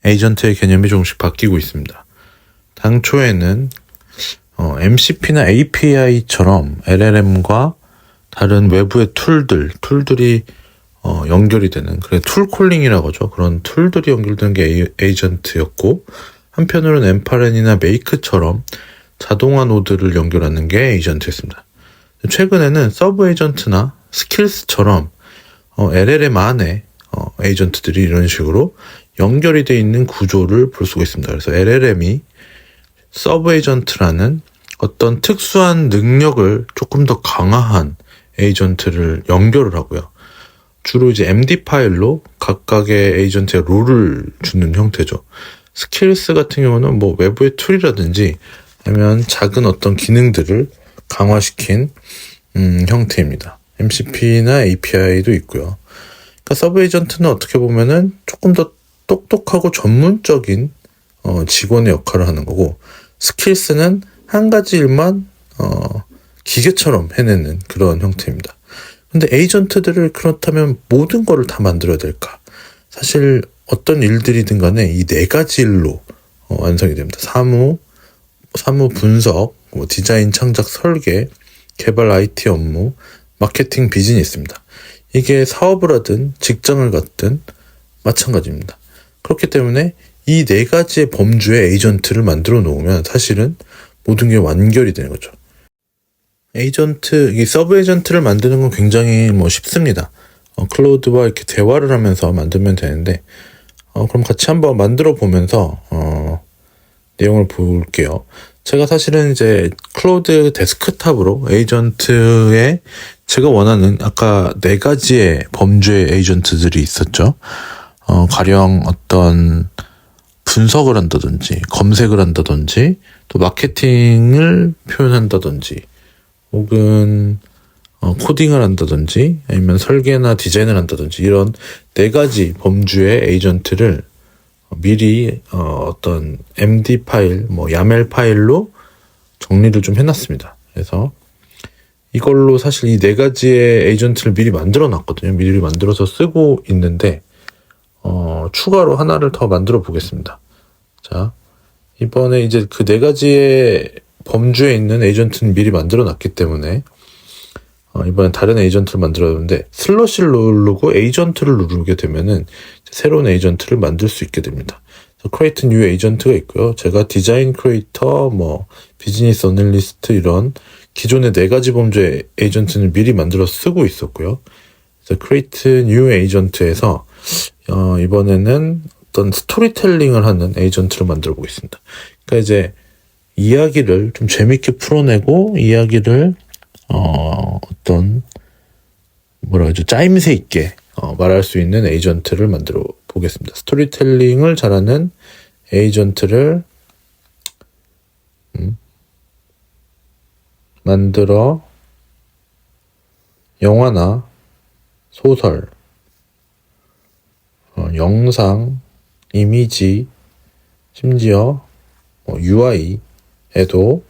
에이전트의 개념이 조금씩 바뀌고 있습니다. 당초에는 MCP나 API처럼 LLM과 다른 외부의 툴들이 연결이 되는, 그래 툴콜링이라고 하죠. 그런 툴들이 연결되는 게 에이전트였고, 한편으로는 엠파렌이나 메이크처럼 자동화 노드를 연결하는 게 에이전트였습니다. 최근에는 서브 에이전트나 스킬스처럼 LLM 안에 에이전트들이 이런 식으로 연결이 되어 있는 구조를 볼 수가 있습니다. 그래서 LLM이 서브 에이전트라는 어떤 특수한 능력을 조금 더 강화한 에이전트를 연결을 하고요. 주로 이제 MD 파일로 각각의 에이전트의 롤을 주는 형태죠. 스킬스 같은 경우는 뭐 외부의 툴이라든지 아니면 작은 어떤 기능들을 강화시킨 형태입니다. MCP나 API도 있고요. 그러니까 서브 에이전트는 어떻게 보면은 조금 더 똑똑하고 전문적인 직원의 역할을 하는 거고, 스킬스는 한 가지 일만 기계처럼 해내는 그런 형태입니다. 근데 에이전트들을 그렇다면 모든 거를 다 만들어야 될까? 사실 어떤 일들이든 간에 이 네 가지 일로 완성이 됩니다. 사무 분석, 디자인, 창작, 설계, 개발, IT 업무, 마케팅, 비즈니스입니다. 이게 사업을 하든 직장을 갖든 마찬가지입니다. 그렇기 때문에 이 네 가지의 범주의 에이전트를 만들어 놓으면 사실은 모든 게 완결이 되는 거죠. 이 서브 에이전트를 만드는 건 굉장히 쉽습니다. 클로드와 이렇게 대화를 하면서 만들면 되는데, 그럼 같이 한번 만들어 보면서 내용을 볼게요. 제가 사실은 이제 클로드 데스크탑으로 에이전트에 제가 원하는 아까 네 가지의 범주의 에이전트들이 있었죠. 가령 어떤 분석을 한다든지 검색을 한다든지 또 마케팅을 표현한다든지 혹은 코딩을 한다든지 아니면 설계나 디자인을 한다든지 이런 네 가지 범주의 에이전트를 미리 어떤 MD 파일, 야멜 파일로 정리를 좀 해놨습니다. 그래서 이걸로 사실 이 네 가지의 에이전트를 미리 만들어 놨거든요. 미리 만들어서 쓰고 있는데 추가로 하나를 더 만들어 보겠습니다. 자, 이번에 이제 그 네 가지의 범주에 있는 에이전트는 미리 만들어 놨기 때문에 이번엔 다른 에이전트를 만들었는데, 슬러시를 누르고 에이전트를 누르게 되면은 새로운 에이전트를 만들 수 있게 됩니다. create new 에이전트가 있고요. 제가 디자인 크리에이터, 비즈니스 어널리스트 이런 기존의 네 가지 범주의 에이전트는 미리 만들어 쓰고 있었고요. 그래서 create new 에이전트에서 이번에는 어떤 스토리텔링을 하는 에이전트를 만들어 보겠습니다. 그러니까 이제 이야기를 좀 재밌게 풀어내고 이야기를 어떤 짜임새 있게 말할 수 있는 에이전트를 만들어 보겠습니다. 스토리텔링을 잘하는 에이전트를 만들어 영화나 소설, 영상, 이미지, 심지어 UI에도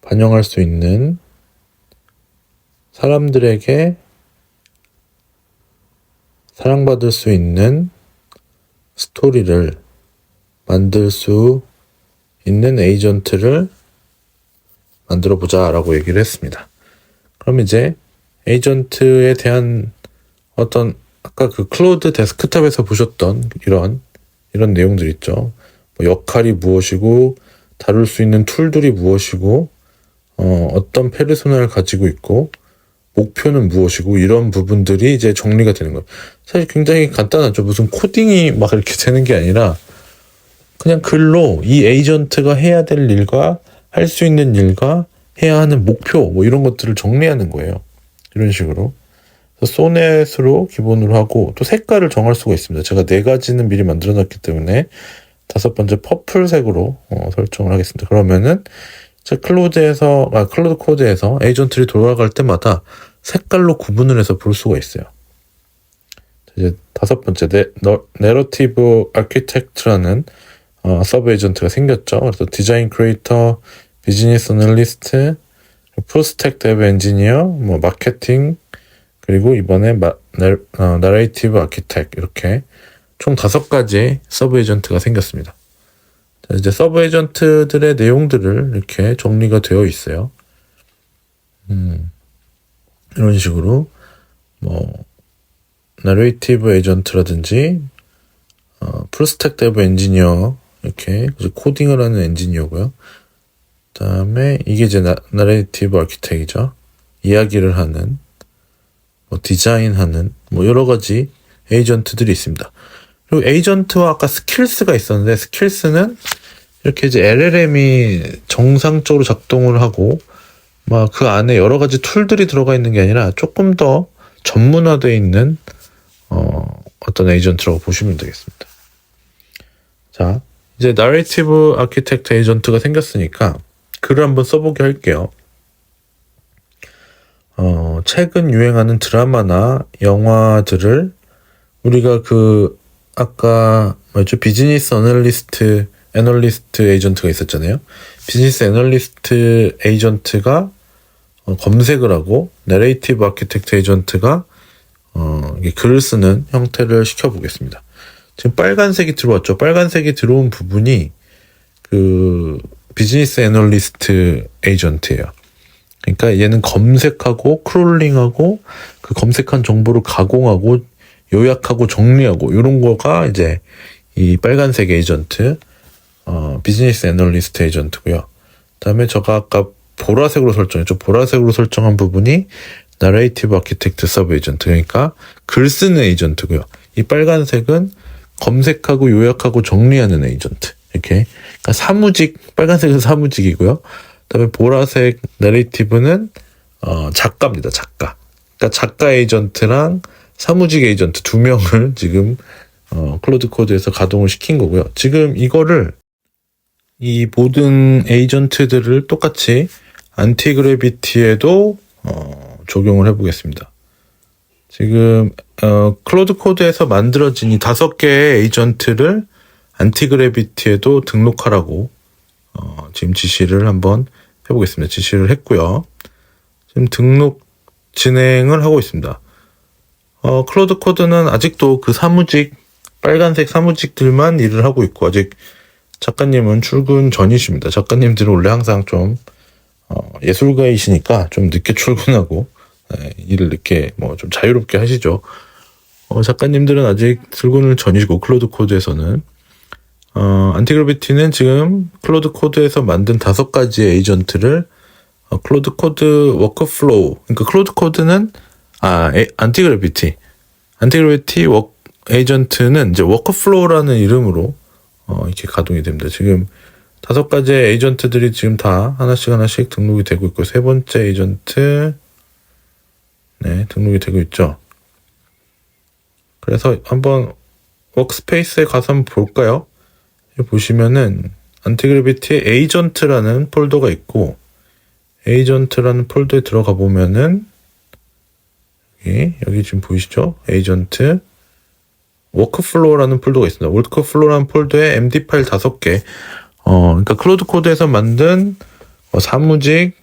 반영할 수 있는, 사람들에게 사랑받을 수 있는 스토리를 만들 수 있는 에이전트를 만들어 보자 라고 얘기를 했습니다. 그럼 이제 에이전트에 대한 어떤 아까 그 클로드 데스크탑에서 보셨던 이런 내용들 있죠. 역할이 무엇이고 다룰 수 있는 툴들이 무엇이고 어떤 페르소나를 가지고 있고 목표는 무엇이고 이런 부분들이 이제 정리가 되는 거예요. 사실 굉장히 간단하죠. 무슨 코딩이 막 이렇게 되는 게 아니라 그냥 글로 이 에이전트가 해야 될 일과 할 수 있는 일과 해야 하는 목표 이런 것들을 정리하는 거예요. 이런 식으로. 소넷으로 기본으로 하고 또 색깔을 정할 수가 있습니다. 제가 네 가지는 미리 만들어 놨기 때문에 다섯 번째 퍼플색으로 설정을 하겠습니다. 그러면은 제 클로드 코드에서 에이전트를 돌아갈 때마다 색깔로 구분을 해서 볼 수가 있어요. 이제 다섯 번째 내러티브 아키텍트라는 서브 에이전트가 생겼죠. 그래서 디자인 크리에이터, 비즈니스 어널리스트, 풀스택 데브 엔지니어, 마케팅, 그리고 이번에 나레이티브 아키텍 이렇게 총 5가지 서브 에이전트가 생겼습니다. 자, 이제 서브 에이전트들의 내용들을 이렇게 정리가 되어 있어요. 이런 식으로 나레이티브 에이전트라든지 풀스택 데브 엔지니어 이렇게 코딩을 하는 엔지니어고요. 그다음에 이게 이제 나레이티브 아키텍이죠. 이야기를 하는 디자인하는 여러 가지 에이전트들이 있습니다. 그리고 에이전트와 아까 스킬스가 있었는데 스킬스는 이렇게 이제 LLM이 정상적으로 작동을 하고 막 그 안에 여러 가지 툴들이 들어가 있는 게 아니라 조금 더 전문화되어 있는 어떤 에이전트라고 보시면 되겠습니다. 자, 이제 나레이티브 아키텍트 에이전트가 생겼으니까 글을 한번 써보게 할게요. 최근 유행하는 드라마나 영화들을 우리가 아까 비즈니스 애널리스트 에이전트가 있었잖아요. 비즈니스 애널리스트 에이전트가 검색을 하고 내레이티브 아키텍트 에이전트가 글을 쓰는 형태를 시켜보겠습니다. 지금 빨간색이 들어왔죠. 빨간색이 들어온 부분이 비즈니스 애널리스트 에이전트예요. 그러니까 얘는 검색하고 크롤링하고 그 검색한 정보를 가공하고 요약하고 정리하고 이런 거가 이제 이 빨간색 에이전트 비즈니스 애널리스트 에이전트고요. 그다음에 제가 아까 보라색으로 설정했죠. 보라색으로 설정한 부분이 나레이티브 아키텍트 서브 에이전트, 그러니까 글 쓰는 에이전트고요. 이 빨간색은 검색하고 요약하고 정리하는 에이전트. 이렇게 그러니까 빨간색은 사무직이고요. 그다음에 보라색 나레이티브는 작가입니다. 작가. 그러니까 작가 에이전트랑 사무직 에이전트 2명을 지금 클로드 코드에서 가동을 시킨 거고요. 지금 이 모든 에이전트들을 똑같이 안티그래비티에도 적용을 해보겠습니다. 지금 클로드 코드에서 만들어진 이 5개의 에이전트를 안티그래비티에도 등록하라고 지금 지시를 한번 해보겠습니다. 지시를 했고요. 지금 등록 진행을 하고 있습니다. 클로드 코드는 아직도 그 빨간색 사무직들만 일을 하고 있고 아직 작가님은 출근 전이십니다. 작가님들은 원래 항상 좀 예술가이시니까 좀 늦게 출근하고 일을 늦게 좀 자유롭게 하시죠. 작가님들은 아직 출근을 전이고 클로드 코드에서는 안티그래비티는 지금 클로드 코드에서 만든 5가지의 에이전트를 클로드 코드 워크플로우, 그러니까 클로드 코드는 안티그래비티 에이전트는 이제 워크플로우라는 이름으로 이렇게 가동이 됩니다. 지금 5가지의 에이전트들이 지금 다 하나씩 등록이 되고 있고 3번째 에이전트 등록이 되고 있죠. 그래서 한번 워크스페이스에 가서 한번 볼까요? 여기 보시면은 안티그래비티에 에이전트라는 폴더가 있고 에이전트라는 폴더에 들어가 보면은 여기 지금 보이시죠? 에이전트 워크플로우라는 폴더가 있습니다. 워크플로우라는 폴더에 MD 파일 5개 그러니까 클로드 코드에서 만든 사무직,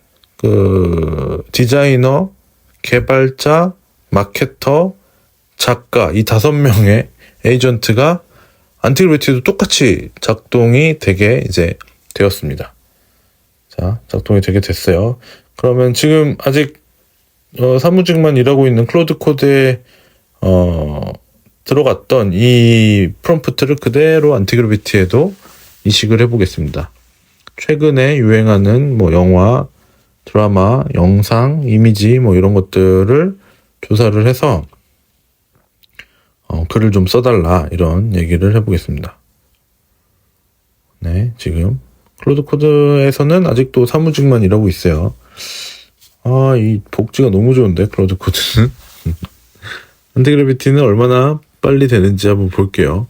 디자이너, 개발자, 마케터, 작가 이 5명의 에이전트가 안티그래비티도 똑같이 작동이 되게 이제 되었습니다. 자, 작동이 되게 됐어요. 그러면 지금 아직 사무직만 일하고 있는 클로드 코드에 들어갔던 이 프롬프트를 그대로 안티그래비티에도 이식을 해보겠습니다. 최근에 유행하는 영화, 드라마, 영상, 이미지 이런 것들을 조사를 해서 글을 좀 써달라 이런 얘기를 해보겠습니다. 네, 지금 클로드 코드에서는 아직도 사무직만 일하고 있어요. 이 복지가 너무 좋은데 클로드 코드는 안티그래비티는 얼마나 빨리 되는지 한번 볼게요.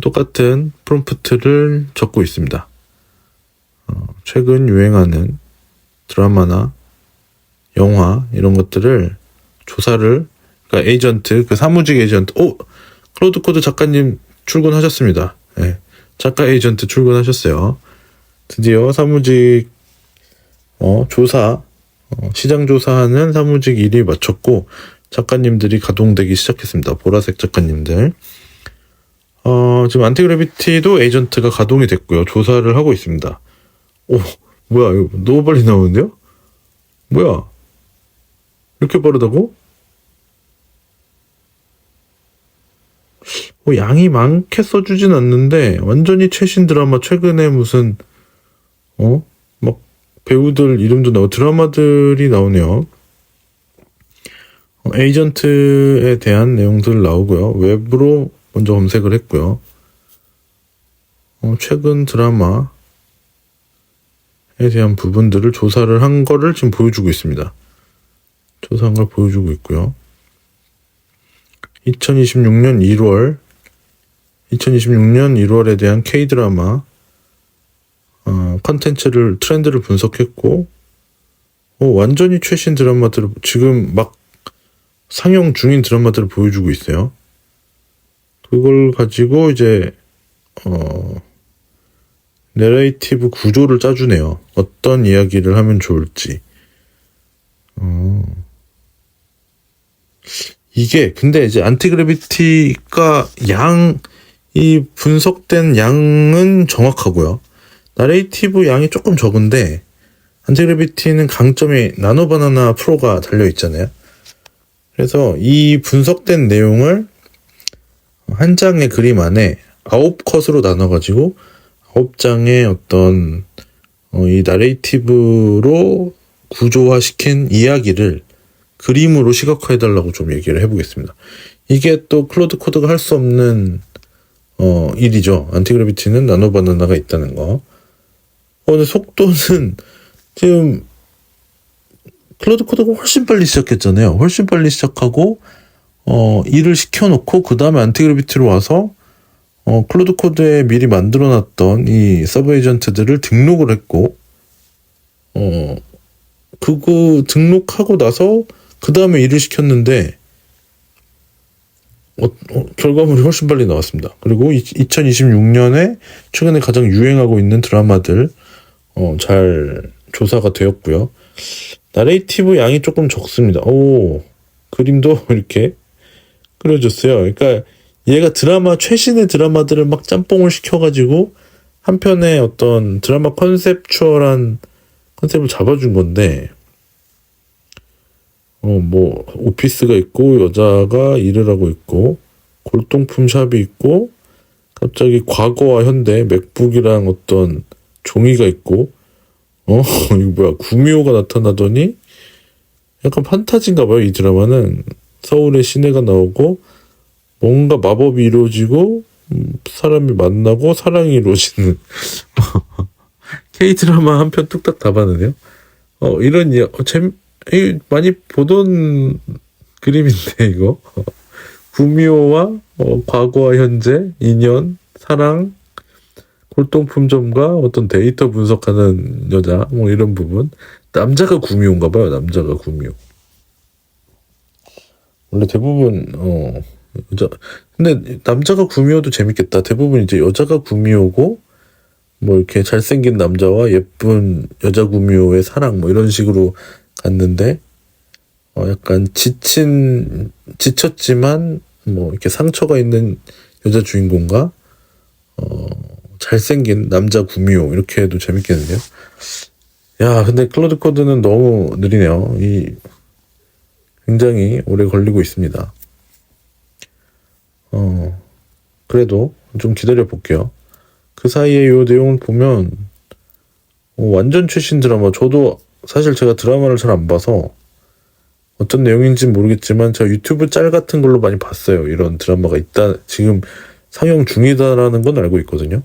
똑같은 프롬프트를 적고 있습니다. 최근 유행하는 드라마나 영화 이런 것들을 조사를 그러니까 에이전트 사무직 에이전트 클로드 코드 작가님 출근하셨습니다. 네, 작가 에이전트 출근하셨어요. 드디어 사무직 조사 시장 조사하는 사무직 일이 마쳤고 작가님들이 가동되기 시작했습니다. 보라색 작가님들. 지금 안티그래비티도 에이전트가 가동이 됐고요. 조사를 하고 있습니다. 오, 뭐야, 이거 너무 빨리 나오는데요? 뭐야? 이렇게 빠르다고? 양이 많게 써주진 않는데, 완전히 최신 드라마, 최근에 무슨, 막, 배우들 이름도 나오고, 드라마들이 나오네요. 에이전트에 대한 내용들 나오고요. 웹으로 먼저 검색을 했고요. 최근 드라마에 대한 부분들을 조사를 한 거를 지금 보여주고 있습니다. 조사한 걸 보여주고 있고요. 2026년 1월에 대한 K-드라마 컨텐츠를 트렌드를 분석했고 완전히 최신 드라마들을 지금 막 상영 중인 드라마들을 보여주고 있어요. 그걸 가지고 이제 내레이티브 구조를 짜주네요. 어떤 이야기를 하면 좋을지. 이게 근데 이제 안티그래비티가 이 분석된 양은 정확하고요. 나레이티브 양이 조금 적은데 안티그래비티는 강점이 나노바나나 프로가 달려 있잖아요. 그래서 이 분석된 내용을 한 장의 그림 안에 9컷으로 나눠가지고 9장의 어떤 이 나레이티브로 구조화시킨 이야기를 그림으로 시각화해달라고 좀 얘기를 해보겠습니다. 이게 또 클로드 코드가 할 수 없는 일이죠. 안티그래비티는 나노바나나가 있다는 거. 근데 속도는 지금 클로드 코드가 훨씬 빨리 시작했잖아요. 훨씬 빨리 시작하고 일을 시켜놓고 그 다음에 안티그래비티로 와서 클로드 코드에 미리 만들어놨던 이 서브 에이전트들을 등록을 했고 그거 등록하고 나서 그 다음에 일을 시켰는데 결과물이 훨씬 빨리 나왔습니다. 그리고 2026년에 최근에 가장 유행하고 있는 드라마들 잘 조사가 되었고요. 나레이티브 양이 조금 적습니다. 그림도 이렇게 그려줬어요. 그러니까 얘가 최신의 드라마들을 막 짬뽕을 시켜가지고 한 편의 어떤 드라마 컨셉추얼한 컨셉을 잡아준 건데 오피스가 있고 여자가 일을 하고 있고 골동품 샵이 있고 갑자기 과거와 현대 맥북이랑 어떤 종이가 있고 이거 뭐야 구미호가 나타나더니 약간 판타지인가 봐요. 이 드라마는 서울의 시내가 나오고 뭔가 마법이 이루어지고 사람이 만나고 사랑이 이루어지는 K-드라마 한 편 뚝딱 다 봤는데요. 이런 많이 보던 그림인데 이거 구미호와 과거와 현재 인연 사랑 골동품점과 어떤 데이터 분석하는 여자 이런 부분. 남자가 구미호인가 봐요. 남자가 구미호. 원래 대부분 근데 남자가 구미호도 재밌겠다. 대부분 이제 여자가 구미호고 이렇게 잘생긴 남자와 예쁜 여자 구미호의 사랑 이런 식으로 갔는데 약간 지쳤지만 이렇게 상처가 있는 여자 주인공과 잘생긴 남자 구미호 이렇게 해도 재밌겠는데요. 야, 근데 클로드 코드는 너무 느리네요. 굉장히 오래 걸리고 있습니다. 그래도 좀 기다려 볼게요. 그 사이에 요 내용을 보면 완전 최신 드라마. 저도 사실 제가 드라마를 잘 안 봐서 어떤 내용인지는 모르겠지만 제가 유튜브 짤 같은 걸로 많이 봤어요. 이런 드라마가 있다. 지금 상영 중이다라는 건 알고 있거든요.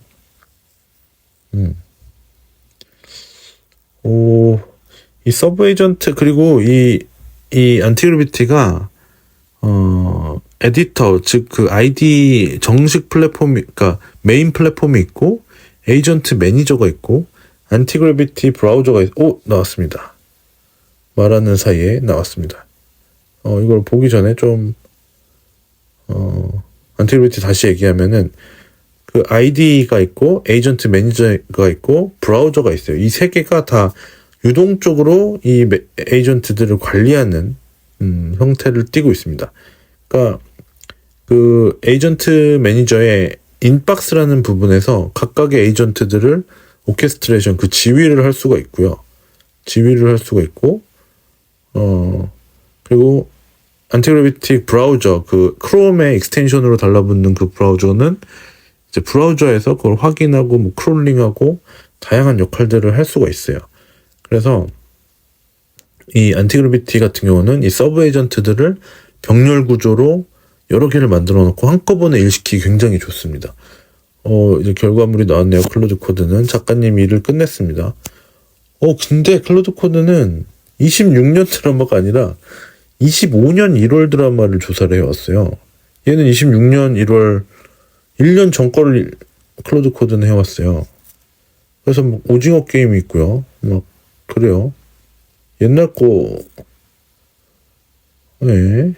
이 서브 에이전트 그리고 이 안티그래비티가 에디터 즉 그 아이디 정식 플랫폼이 그러니까 메인 플랫폼이 있고 에이전트 매니저가 있고 안티그래비티 브라우저가 나왔습니다. 말하는 사이에 나왔습니다. 이걸 보기 전에 좀 안티그래비티 다시 얘기하면은 그 아이디가 있고 에이전트 매니저가 있고 브라우저가 있어요. 이 세 개가 다 유동적으로 이 에이전트들을 관리하는 형태를 띠고 있습니다. 그러니까 그 에이전트 매니저에 인박스라는 부분에서 각각의 에이전트들을 오케스트레이션, 그 지휘를 할 수가 있고요. 지휘를 할 수가 있고, 그리고 안티그래비틱 브라우저, 그 크롬의 익스텐션으로 달라붙는 그 브라우저는 이제 브라우저에서 그걸 확인하고 뭐 크롤링하고 다양한 역할들을 할 수가 있어요. 그래서 이 안티그래비티 같은 경우는 이 서브 에이전트들을 병렬 구조로 여러 개를 만들어 놓고 한꺼번에 일시키기 굉장히 좋습니다. 이제 결과물이 나왔네요. 클로드 코드는 작가님이 일을 끝냈습니다. 근데 클로드 코드는 26년 드라마가 아니라 25년 1월 드라마를 조사를 해왔어요. 얘는 26년 1월 1년 전 거를 클로드 코드는 해왔어요. 그래서 뭐 오징어 게임이 있고요. 막 그래요. 옛날 거, 왜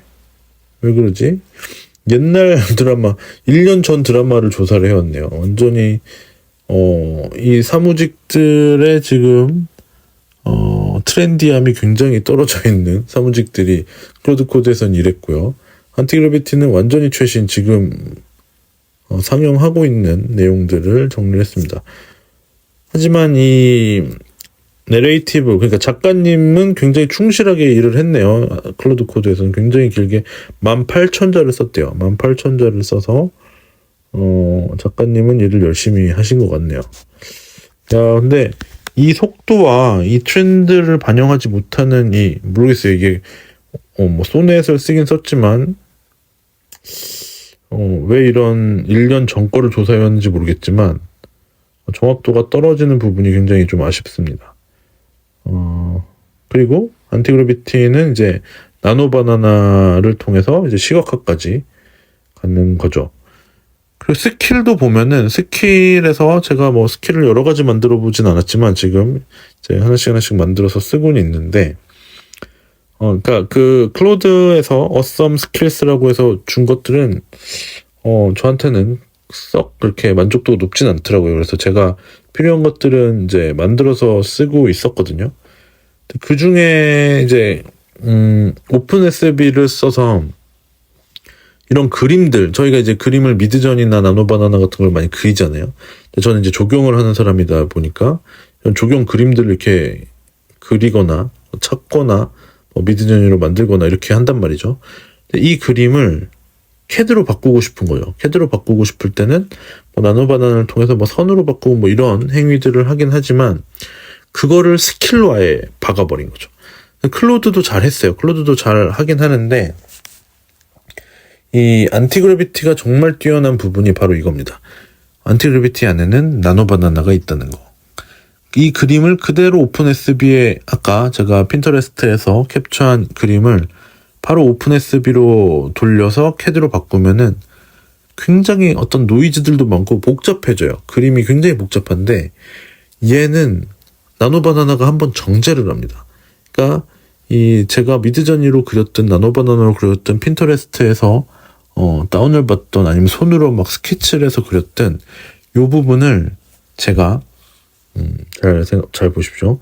그러지? 옛날 드라마, 1년 전 드라마를 조사를 해왔네요. 완전히, 이 사무직들의 지금, 트렌디함이 굉장히 떨어져 있는 사무직들이 클로드 코드에선 이랬고요. 안티그래비티는 완전히 최신, 지금, 상영하고 있는 내용들을 정리를 했습니다. 하지만 이 내레이티브, 그러니까 작가님은 굉장히 충실하게 일을 했네요. 클로드 코드에서는 굉장히 길게 18,000자를 썼대요. 18,000자를 써서 작가님은 일을 열심히 하신 것 같네요. 야, 근데 이 속도와 이 트렌드를 반영하지 못하는 모르겠어요. 이게 뭐 소넷을 쓰긴 썼지만 왜 이런 1년 전 거를 조사해왔는지 모르겠지만 정확도가 떨어지는 부분이 굉장히 좀 아쉽습니다. 그리고 안티그래비티는 이제 나노바나나를 통해서 이제 시각화까지 가는 거죠. 그리고 스킬도 보면은 스킬에서 제가 뭐 스킬을 여러 가지 만들어 보진 않았지만 지금 이제 하나씩 만들어서 쓰고는 있는데, 그러니까 그 클로드에서 어썸 스킬스라고 해서 준 것들은 저한테는 썩 그렇게 만족도가 높진 않더라고요. 그래서 제가 필요한 것들은 이제 만들어서 쓰고 있었거든요. 그 중에 이제 오픈 SB를 써서 이런 그림들, 저희가 이제 그림을 미드전이나 나노바나나 같은 걸 많이 그리잖아요. 저는 이제 조경을 하는 사람이다 보니까 이런 조경 그림들을 이렇게 그리거나 찾거나 미드전으로 만들거나 이렇게 한단 말이죠. 이 그림을 캐드로 바꾸고 싶은 거예요. 캐드로 바꾸고 싶을 때는 나노바나나를 통해서 선으로 바꾸고 이런 행위들을 하긴 하지만 그거를 스킬로 아예 박아버린 거죠. 클로드도 잘 했어요. 클로드도 잘 하긴 하는데 이 안티그래비티가 정말 뛰어난 부분이 바로 이겁니다. 안티그래비티 안에는 나노바나나가 있다는 거. 이 그림을 그대로 오픈SB에 아까 제가 핀터레스트에서 캡처한 그림을 바로 오픈SB로 돌려서 캐드로 바꾸면은 굉장히 어떤 노이즈들도 많고 복잡해져요. 그림이 굉장히 복잡한데 얘는 나노바나나가 한번 정제를 합니다. 그러니까 이 제가 미드저니로 그렸던 나노바나나로 그렸던 핀터레스트에서 다운을 받던 아니면 손으로 막 스케치를 해서 그렸던 요 부분을 제가 잘 보십시오.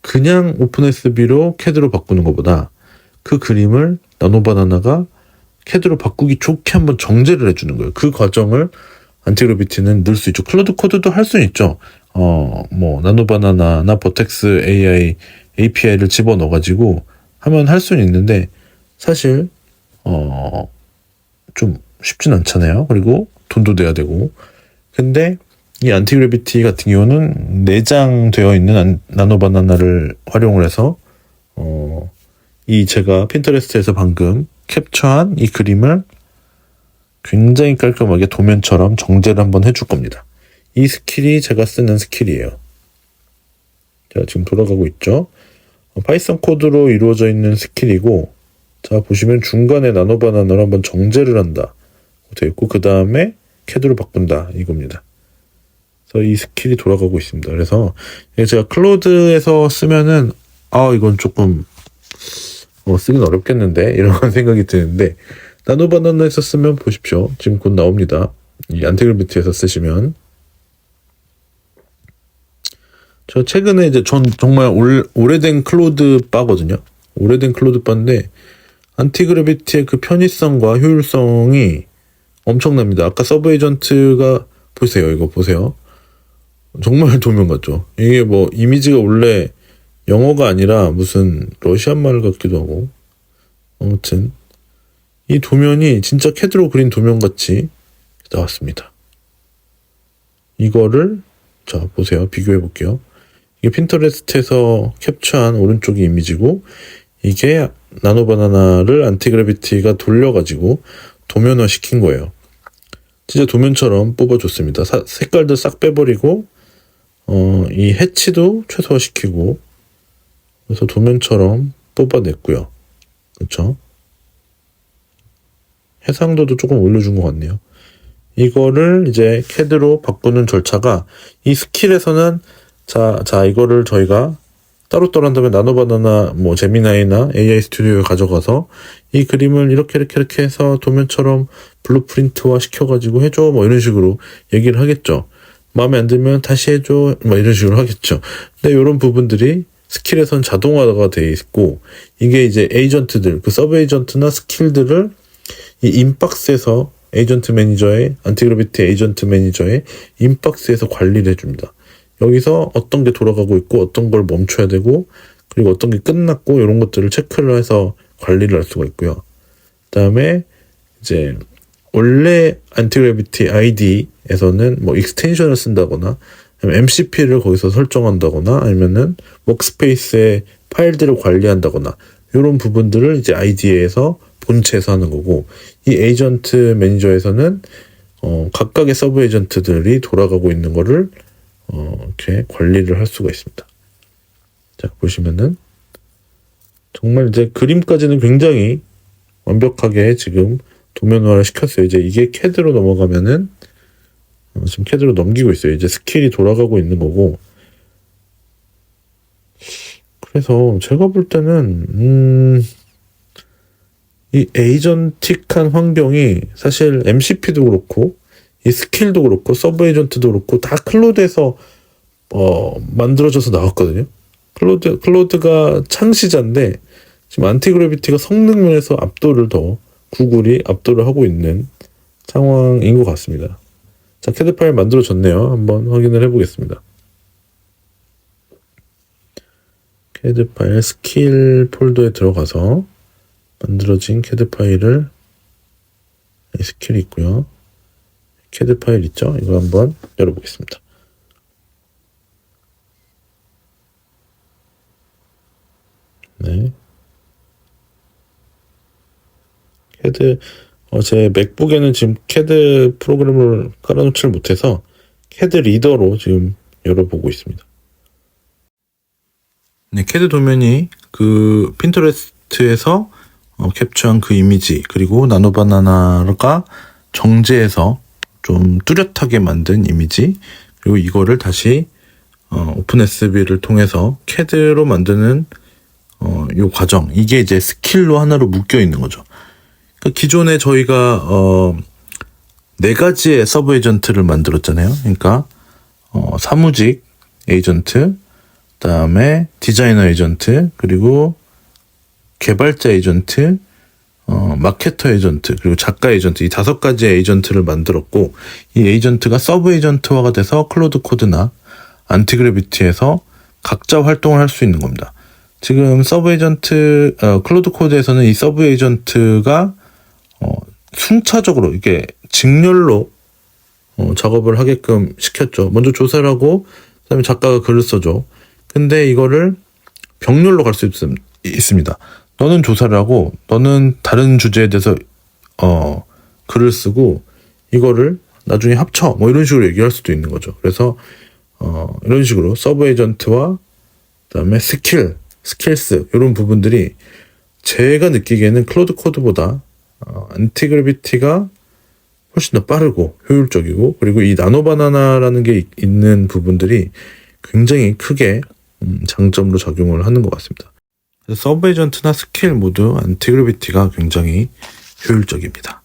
그냥 오픈SB로 캐드로 바꾸는 것보다 그 그림을 나노바나나가 캐드로 바꾸기 좋게 한번 정제를 해주는 거예요. 그 과정을 안티그래비티는 넣을 수 있죠. 클로드 코드도 할 수는 있죠. 나노바나나나 버텍스 AI API를 집어넣어가지고 하면 할 수는 있는데 사실 좀 쉽진 않잖아요. 그리고 돈도 내야 되고. 근데 이 안티그래비티 같은 경우는 내장되어 있는 나노바나나를 활용을 해서 이 제가 핀터레스트에서 방금 캡처한 이 그림을 굉장히 깔끔하게 도면처럼 정제를 한번 해줄 겁니다. 이 스킬이 제가 쓰는 스킬이에요. 자, 지금 돌아가고 있죠. 파이썬 코드로 이루어져 있는 스킬이고, 자 보시면 중간에 나노바나나로 한번 정제를 한다 되어 있고, 그 다음에 캐드로 바꾼다 이겁니다. 그래서 이 스킬이 돌아가고 있습니다. 그래서 제가 클로드에서 쓰면은 이건 조금 쓰긴 어렵겠는데 이런 생각이 드는데, 나노바나나에서 쓰면 보십시오. 지금 곧 나옵니다. 이 안티그래비티에서 쓰시면. 저 최근에 이제 전 정말 오래된 클로드 바거든요. 오래된 클로드 바인데 안티그래비티의 그 편의성과 효율성이 엄청납니다. 아까 서브 에이전트가 보세요. 이거 보세요. 정말 도면 같죠? 이게 뭐 이미지가 원래 영어가 아니라 무슨 러시안 말 같기도 하고. 아무튼 이 도면이 진짜 CAD로 그린 도면 같이 나왔습니다. 이거를 자 보세요. 비교해 볼게요. 이게 핀터레스트에서 캡처한 오른쪽이 이미지고 이게 나노바나나를 안티그래비티가 돌려가지고 도면화 시킨 거예요. 진짜 도면처럼 뽑아줬습니다. 색깔도 싹 빼버리고 이 해치도 최소화시키고 그래서 도면처럼 뽑아냈고요. 그렇죠? 해상도도 조금 올려준 것 같네요. 이거를 이제 CAD로 바꾸는 절차가 이 스킬에서는 자 이거를 저희가 따로따로 한다면 나노바나나 뭐 제미나이나 AI 스튜디오에 가져가서 이 그림을 이렇게 해서 도면처럼 블루프린트화 시켜가지고 해줘 뭐 이런 식으로 얘기를 하겠죠. 마음에 안 들면 다시 해줘 뭐 이런 식으로 하겠죠. 근데 이런 부분들이 스킬에선 자동화가 돼 있고 이게 이제 에이전트들 그 서브 에이전트나 스킬들을 이 인박스에서 에이전트 매니저의 안티그래비티 에이전트 매니저의 인박스에서 관리를 해줍니다. 여기서 어떤 게 돌아가고 있고 어떤 걸 멈춰야 되고 그리고 어떤 게 끝났고 이런 것들을 체크를 해서 관리를 할 수가 있고요. 그다음에 이제 원래 안티그래비티 ID에서는 뭐 익스텐션을 쓴다거나 아니면 MCP를 거기서 설정한다거나 아니면은 워크스페이스의 파일들을 관리한다거나 이런 부분들을 이제 ID에서 본체에서 하는 거고 이 에이전트 매니저에서는 각각의 서브 에이전트들이 돌아가고 있는 거를 이렇게 관리를 할 수가 있습니다. 자, 보시면은 정말 이제 그림까지는 굉장히 완벽하게 지금 도면화를 시켰어요. 이제 이게 CAD로 넘어가면은 지금 CAD로 넘기고 있어요. 이제 스킬이 돌아가고 있는 거고. 그래서 제가 볼 때는 이 에이전틱한 환경이 사실 MCP도 그렇고 이 스킬도 그렇고 서브 에이전트도 그렇고 다 클로드에서 만들어져서 나왔거든요. 클로드가 창시자인데 지금 안티그래비티가 성능 면에서 구글이 압도를 하고 있는 상황인 것 같습니다. 자, CAD 파일 만들어졌네요. 한번 확인을 해보겠습니다. CAD 파일 스킬 폴더에 들어가서 만들어진 CAD 파일을 스킬이 있고요. CAD 파일 있죠? 이거 한번 열어보겠습니다. 네. CAD, 제 맥북에는 지금 CAD 프로그램을 깔아놓지를 못해서 CAD 리더로 지금 열어보고 있습니다. 네, CAD 도면이 그 핀터레스트에서 캡처한 그 이미지 그리고 나노바나나가 정제해서 좀 뚜렷하게 만든 이미지 그리고 이거를 다시 오픈SB를 통해서 CAD로 만드는 요 과정 이게 이제 스킬로 하나로 묶여 있는 거죠. 그러니까 기존에 저희가 4가지의 서브 에이전트를 만들었잖아요. 그러니까 사무직 에이전트, 그다음에 디자이너 에이전트, 그리고 개발자 에이전트, 마케터 에이전트, 그리고 작가 에이전트 이 5가지의 에이전트를 만들었고 이 에이전트가 서브 에이전트화가 돼서 클로드 코드나 안티그래비티에서 각자 활동을 할 수 있는 겁니다. 지금 서브 에이전트 클로드 코드에서는 이 서브 에이전트가 순차적으로 이게 직렬로 작업을 하게끔 시켰죠. 먼저 조사를 하고 그다음에 작가가 글을 써줘. 근데 이거를 병렬로 갈 수 있습니다. 너는 조사를 하고 너는 다른 주제에 대해서 글을 쓰고 이거를 나중에 합쳐 뭐 이런 식으로 얘기할 수도 있는 거죠. 그래서 이런 식으로 서브 에이전트와 그다음에 스킬스 이런 부분들이 제가 느끼기에는 클로드 코드보다 안티그래비티가 훨씬 더 빠르고 효율적이고 그리고 이 나노바나나라는 게 있는 부분들이 굉장히 크게 장점으로 작용을 하는 것 같습니다. 서브 에이전트나 스킬 모두 안티그래비티가 굉장히 효율적입니다.